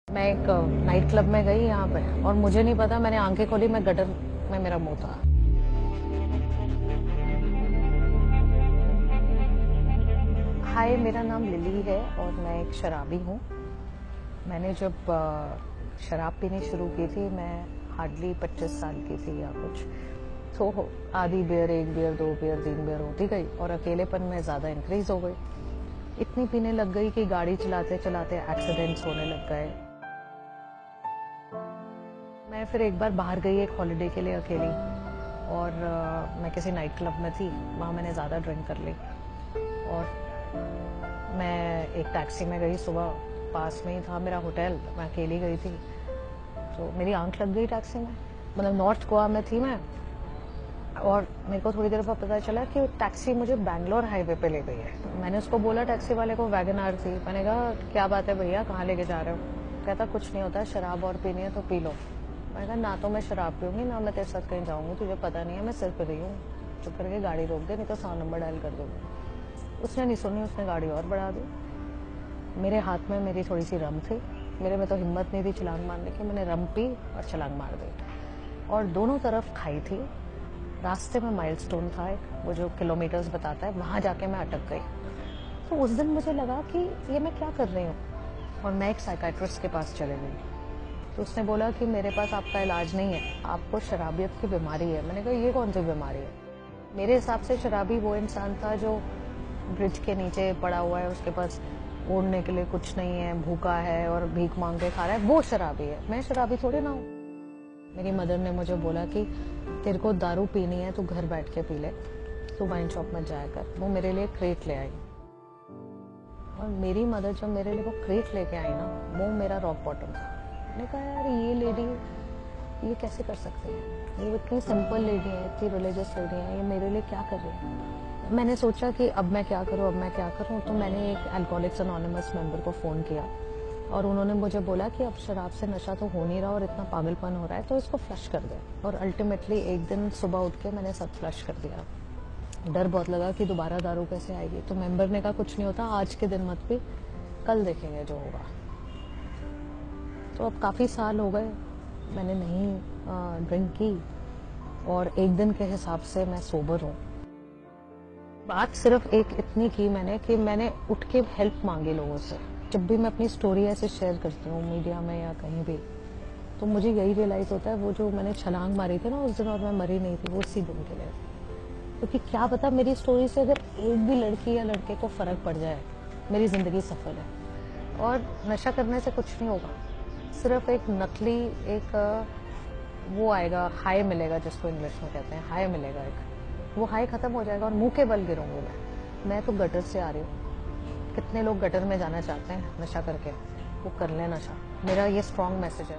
मैं एक night club में गई यहाँ पे और मुझे नहीं पता, मैंने आंखें खोली, मैं गटर में मेरा मुंह था। हाय, मेरा नाम लिली है और मैं एक शराबी हूँ। मैंने जब शराब पीनी शुरू की थी, मैं हार्डली 25 साल की थी या कुछ। तो आधी बियर, एक बियर, दो बियर, तीन बियर होती गई और अकेलेपन में ज़्यादा इंक्रीज हो गई। इतनी पीने लग गई कि गाड़ी चलाते चलाते एक्सीडेंट्स होने लग गए। मैं फिर एक बार बाहर गई एक हॉलिडे के लिए अकेली और मैं किसी नाइट क्लब में थी। वहाँ मैंने ज़्यादा ड्रिंक कर ली और मैं एक टैक्सी में गई। सुबह पास में ही था मेरा होटल, मैं अकेली गई थी तो मेरी आंख लग गई टैक्सी में। मतलब नॉर्थ गोवा में थी मैं और मेरे को थोड़ी देर बाद पता चला कि टैक्सी मुझे बैंगलोर हाईवे पे ले गई है। मैंने उसको बोला, टैक्सी वाले को, वैगन आर थी। मैंने कहा क्या बात है भैया, कहाँ लेके जा रहे हो? कहता कुछ नहीं होता, शराब और पीनी है तो पी लो। मैंने कहा ना तो मैं शराब पीऊंगी ना मैं तेरे साथ कहीं जाऊंगी, तुझे पता नहीं है मैं सिर पे रही हूँ। चुप करके गाड़ी रोक दे, नहीं तो 100 नंबर डायल कर दूंगी। उसने नहीं सुनी, उसने गाड़ी और बढ़ा दी। मेरे हाथ में मेरी थोड़ी सी रम थी, मेरे में तो हिम्मत नहीं थी छलांग मारने की। मैंने रम पी और छलांग मार दी और दोनों तरफ खाई थी। रास्ते में माइलस्टोन था एक, वो जो किलोमीटर्स बताता है, वहां जाके मैं अटक गई। तो उस दिन मुझे लगा कि ये मैं क्या कर रही हूँ और मैं एक साइकाइट्रिस्ट के पास चले गई। तो उसने बोला कि मेरे पास आपका इलाज नहीं है, आपको शराबियत की बीमारी है। मैंने कहा ये कौन सी बीमारी है? मेरे हिसाब से शराबी वो इंसान था जो ब्रिज के नीचे पड़ा हुआ है, उसके पास ओढ़ने के लिए कुछ नहीं है, भूखा है और भीख मांग के खा रहा है, वो शराबी है। मैं शराबी थोड़ी ना हूँ। मेरी मदर ने मुझे बोला कि तेरे को दारू पीनी है तो घर बैठ के पी ले, तू वाइन शॉप में जाया कर। वो मेरे लिए क्रेट ले आई और मेरी मदर जब मेरे लिए वो क्रेट लेके आई ना, वो मेरा रॉक बॉटम था। मैंने कहा यार ये लेडी ये कैसे कर सकती है? ये इतनी सिंपल लेडी है, इतनी रिलीजियस लेडी है, ये मेरे लिए क्या कर रही है? मैंने सोचा कि अब मैं क्या करूं, अब मैं क्या करूं। तो मैंने एक अल्कोहलिक्स अनोनिमस मेंबर को फ़ोन किया और उन्होंने मुझे बोला कि अब शराब से नशा तो हो नहीं रहा और इतना पागलपन हो रहा है तो इसको फ्लश कर दे। और अल्टीमेटली एक दिन सुबह उठ के मैंने सब फ्लश कर दिया। डर बहुत लगा कि दोबारा दारू कैसे आएगी। तो मेंबर ने कहा कुछ नहीं होता, आज के दिन मत पी, कल देखेंगे जो होगा। तो अब काफ़ी साल हो गए मैंने नहीं ड्रिंक की और एक दिन के हिसाब से मैं सोबर हूँ। बात सिर्फ एक इतनी की मैंने कि मैंने उठ के हेल्प मांगी लोगों से। जब भी मैं अपनी स्टोरी ऐसे शेयर करती हूँ मीडिया में या कहीं भी, तो मुझे यही रियलाइज होता है वो जो मैंने छलांग मारी थी ना उस दिन और मैं मरी नहीं थी, वो उसी दिन के लिए। क्योंकि क्या पता मेरी स्टोरी से अगर एक भी लड़की या लड़के को फर्क पड़ जाए, मेरी जिंदगी सफल है। और नशा करने से कुछ नहीं होगा, सिर्फ एक नकली एक वो आएगा, हाई मिलेगा, जिसको इंग्लिश में कहते हैं हाई मिलेगा एक, वो हाई खत्म हो जाएगा और मुंह के बल गिरूंगी मैं तो गटर से आ रही हूँ। कितने लोग गटर में जाना चाहते हैं नशा करके, वो कर लें नशा। मेरा ये स्ट्रॉन्ग मैसेज है।